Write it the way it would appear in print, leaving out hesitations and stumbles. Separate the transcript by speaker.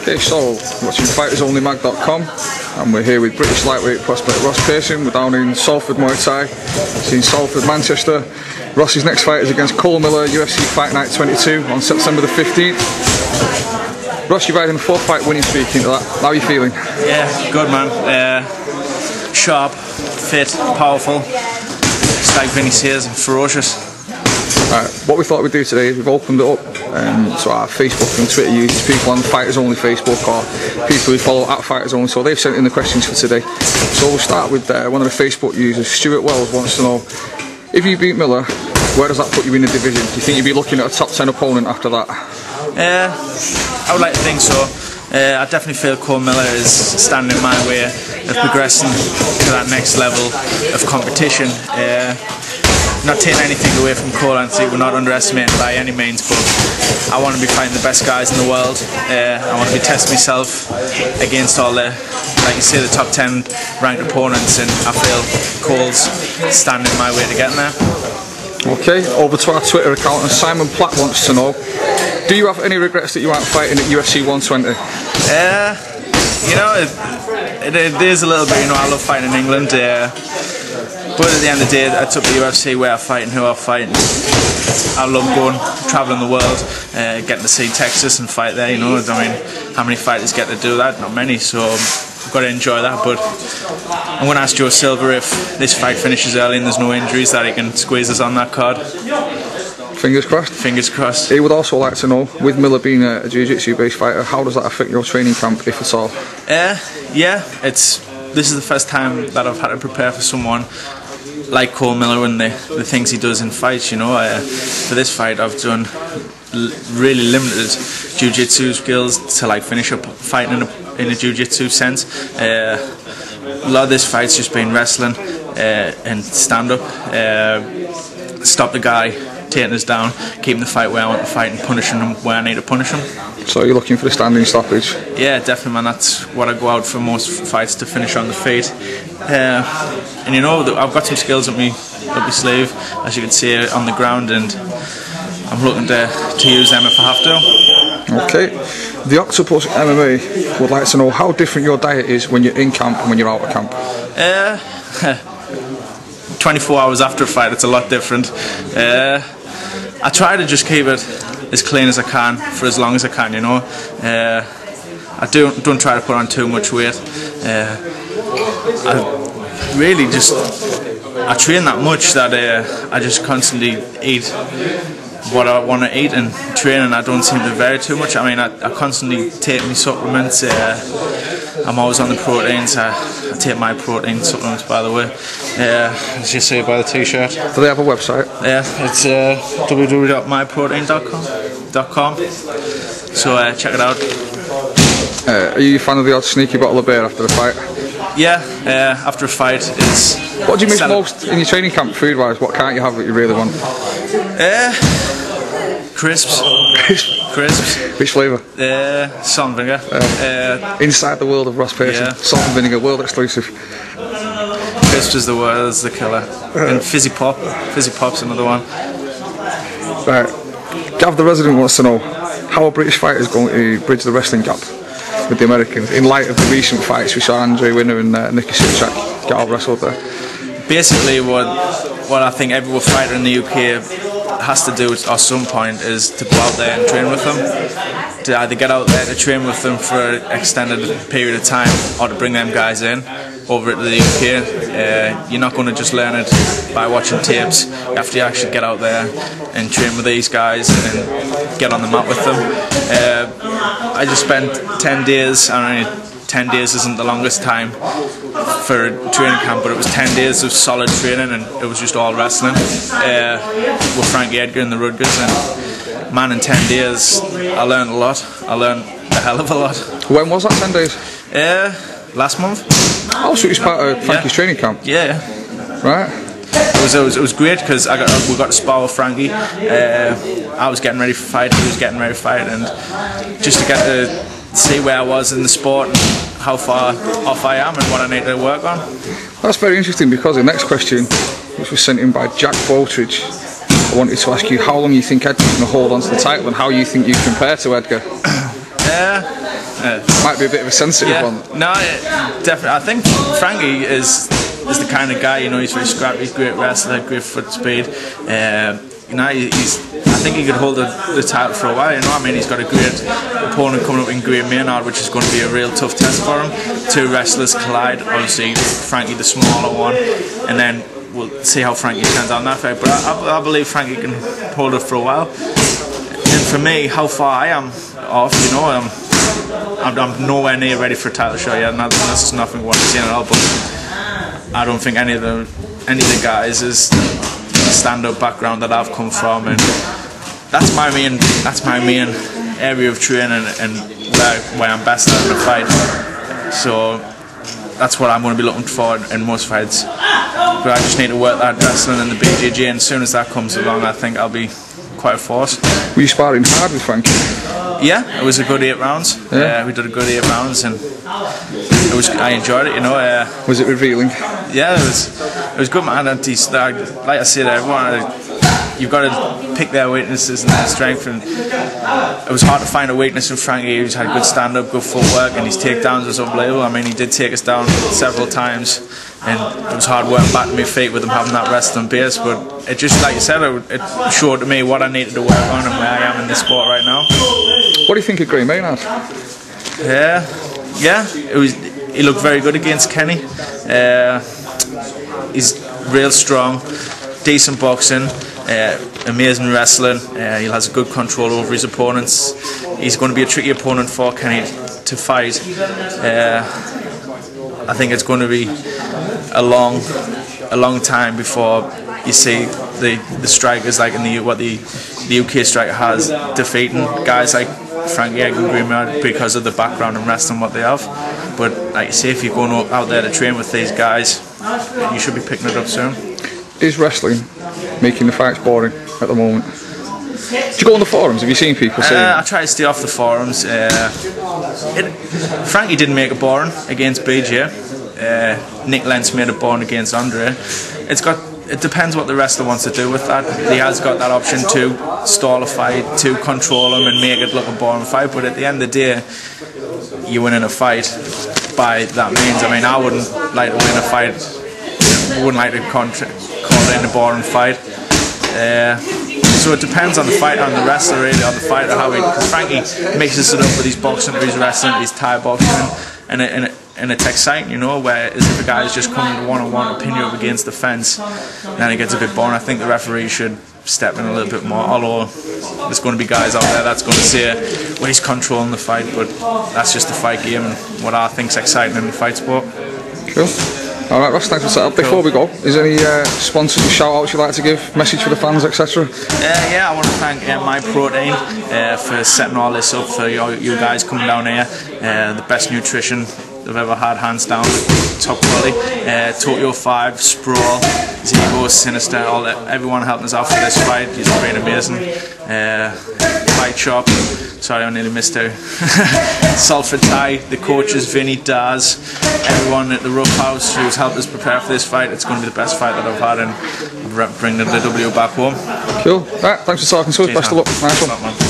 Speaker 1: Okay, so watching FightersOnlyMag.com, and we're here with British lightweight prospect Ross Pearson. We're down in Salford, Muay Thai. It's in Salford, Manchester. Ross's next fight is against Cole Miller, UFC Fight Night 22 on September the 15th. Ross, you're riding a 4-fight winning streak into that. How are you feeling?
Speaker 2: Yeah, good man. Sharp, fit, powerful. Just like Vinny says, ferocious.
Speaker 1: What we thought we'd do today is we've opened it up to our Facebook and Twitter users, people on Fighters Only Facebook or people who follow at Fighters Only, so they've sent in the questions for today. So we'll start with one of the Facebook users. Stuart Wells wants to know, if you beat Miller, where does that put you in the division? Do you think you'd be looking at a top 10 opponent after that?
Speaker 2: I would like to think so. I definitely feel Cole Miller is standing in my way of progressing to that next level of competition. Not taking anything away from Cole, and we're not underestimating by any means, but I want to be fighting the best guys in the world. I want to be testing myself against all the, like you say, the top 10 ranked opponents, and I feel Cole's standing in my way to getting there. Okay, over to our Twitter account, and Simon Platt wants to know, do you have any regrets that you aren't fighting at UFC 120? You know, it is a little bit, you know, I love fighting in England. But at the end of the day, I took the UFC where I fight and who I fight. I love going, travelling the world, getting to see Texas and fight there, you know. I mean, how many fighters get to do that? Not many, so I've got to enjoy that. But I'm going to ask Joe Silver if this fight finishes early and there's no injuries, that he can squeeze us on that card.
Speaker 1: Fingers crossed.
Speaker 2: Fingers crossed.
Speaker 1: He would also like to know, with Miller being a jiu-jitsu based fighter, how does that affect your training camp, if at all?
Speaker 2: Yeah, this is the first time that I've had to prepare for someone like Cole Miller and the things he does in fights, you know. For this fight I've done really limited jiu-jitsu skills to like finish up fighting in a jiu-jitsu sense. A lot of this fight's just been wrestling and stand-up, stop the guy taking us down, keeping the fight where I want to fight and punishing him where I need to punish him.
Speaker 1: So you're looking for the standing stoppage?
Speaker 2: Yeah, definitely, man. That's what I go out for most fights, to finish on the feet. And you know, I've got some skills up my sleeve, as you can see on the ground, and I'm looking to use them if I have to.
Speaker 1: Okay. The Octopus MMA would like to know how different your diet is when you're in camp and when you're out of camp.
Speaker 2: 24 hours after a fight, it's a lot different. I try to just keep it as clean as I can for as long as I can, you know. I don't try to put on too much weight. I really just, I train that much that I just constantly eat what I want to eat and train, and I don't seem to vary too much. I mean, I constantly take my supplements. I'm always on the proteins. I take my protein supplements, by the way. As you see by the t-shirt.
Speaker 1: Do they have a website?
Speaker 2: Yeah, it's www.myprotein.com. So check it out.
Speaker 1: Are you a fan of the odd sneaky bottle of beer after the fight?
Speaker 2: Yeah, after a fight is...
Speaker 1: What do you miss most in your training camp, food-wise? What can't you have that you really want?
Speaker 2: Crisps. Crisps.
Speaker 1: Which flavour?
Speaker 2: Salt and vinegar.
Speaker 1: Inside the world of Ross Pearson.
Speaker 2: Yeah.
Speaker 1: Salt and vinegar, world exclusive.
Speaker 2: Crisps is the word, is the killer. And fizzy pop. Fizzy pop's another one.
Speaker 1: Right. Gav the Resident wants to know how a British fighter is going to bridge the wrestling gap with the Americans in light of the recent fights we saw Andre Winner and Nicky Sitchak get out wrestled there.
Speaker 2: Basically, what I think every fighter in the UK has to do at some point is to go out there and train with them, to either get out there to train with them for an extended period of time or to bring them guys in over to the UK. You're not going to just learn it by watching tapes. You have to actually get out there and train with these guys and get on the mat with them. I just spent 10 days, I mean, 10 days isn't the longest time for a training camp, but it was 10 days of solid training, and it was just all wrestling with Frankie Edgar and the Rutgers, and man, in 10 days I learned a lot. I learned a hell of a lot.
Speaker 1: When was that, 10 days?
Speaker 2: Last month.
Speaker 1: Oh, so it was part of Frankie's training camp?
Speaker 2: Yeah.
Speaker 1: Right.
Speaker 2: It was great because we got to spar with Frankie. I was getting ready for fight, he was getting ready for fight, and just to get to see where I was in the sport and how far off I am and what I need to work on.
Speaker 1: That's very interesting, because the next question, which was sent in by Jack Boltridge, I wanted to ask you how long you think Edgar's going to hold on to the title and how you think you compare to Edgar. Might be a bit of a sensitive one.
Speaker 2: No, definitely. I think Frankie is the kind of guy, you know, he's very scrappy, great wrestler, great foot speed. You know, I think he could hold the title for a while. You know, I mean, he's got a great opponent coming up in Great Maynard, which is going to be a real tough test for him. Two wrestlers collide. Obviously, Frankie the smaller one, and then we'll see how Frankie turns out in that fight. But I believe Frankie can hold it for a while. And for me, how far I am off, you know, I'm nowhere near ready for a title shot yet. And that's nothing what I'm seeing at all. But I don't think any of the guys is stand-up background that I've come from, and that's my main area of training and where I'm best at in a fight. So that's what I'm going to be looking for in most fights. But I just need to work that wrestling and the BJJ, and as soon as that comes along, I think I'll be quite a force.
Speaker 1: Were you sparring hard with Frankie?
Speaker 2: Yeah, it was a good 8 rounds.
Speaker 1: Yeah.
Speaker 2: We did a good 8 rounds, and I enjoyed it. You know.
Speaker 1: Was it revealing?
Speaker 2: Yeah, it was good, man. And like I said, everyone, you've got to pick their weaknesses and their strength. And it was hard to find a weakness in Frankie. He's had good stand-up, good footwork, and his takedowns was unbelievable. I mean, he did take us down several times, and it was hard work back to my feet with him having that wrestling base. But it just, like you said, it showed to me what I needed to work on and where I am in this sport right now.
Speaker 1: What do you think of Great Maynard?
Speaker 2: Yeah, he looked very good against Kenny. He's real strong, decent boxing, amazing wrestling. He has good control over his opponents. He's going to be a tricky opponent for Kenny to fight. I think it's going to be a long time before you see the strikers like in what the UK striker has defeating guys like Frankie and Great Maynard because of the background and wrestling what they have. But like you say, if you're going out there to train with these guys, you should be picking it up soon. Is
Speaker 1: wrestling making the fights boring at the moment? Do you go on the forums? Have you seen people saying?
Speaker 2: I try to stay off the forums. Frankie didn't make it boring against BJ. Nick Lentz made it boring against Andre. It depends what the wrestler wants to do with that. He has got that option to stall a fight, to control him and make it look a boring fight. But at the end of the day, you win in a fight by that means. I mean, I wouldn't like to win a fight. I wouldn't like to call it in a boring fight. So it depends on the fighter, on the wrestler really, on the fighter, because Frankie mixes it up with his boxing, his wrestling, his Thai boxing, and it's exciting, you know, whereas if a guy is just coming to one-on-one and pin you up against the fence, then it gets a bit boring. I think the referee should step in a little bit more, although there's going to be guys out there that's going to say, well, he's controlling the fight, but that's just the fight game and what I think's exciting in the fight sport.
Speaker 1: Cool. Alright Ross, thanks for setting up. Before we go, is there any sponsors and shout outs you'd like to give, message for the fans, etc.?
Speaker 2: Yeah, I want to thank My Protein for setting all this up, for you guys coming down here. The best nutrition I've ever had, hands down, top quality. Tokyo 5, Sprawl, Zebo, Sinister, everyone helping us out for this fight. It's been amazing. Fight Shop, sorry I nearly missed out. Salford Thai, the coaches, Vinny, Daz, everyone at the Rough House who's helped us prepare for this fight. It's going to be the best fight that I've had, and I'm bringing the W back home.
Speaker 1: Cool. Right, thanks for talking to us. Best of luck. Nice one.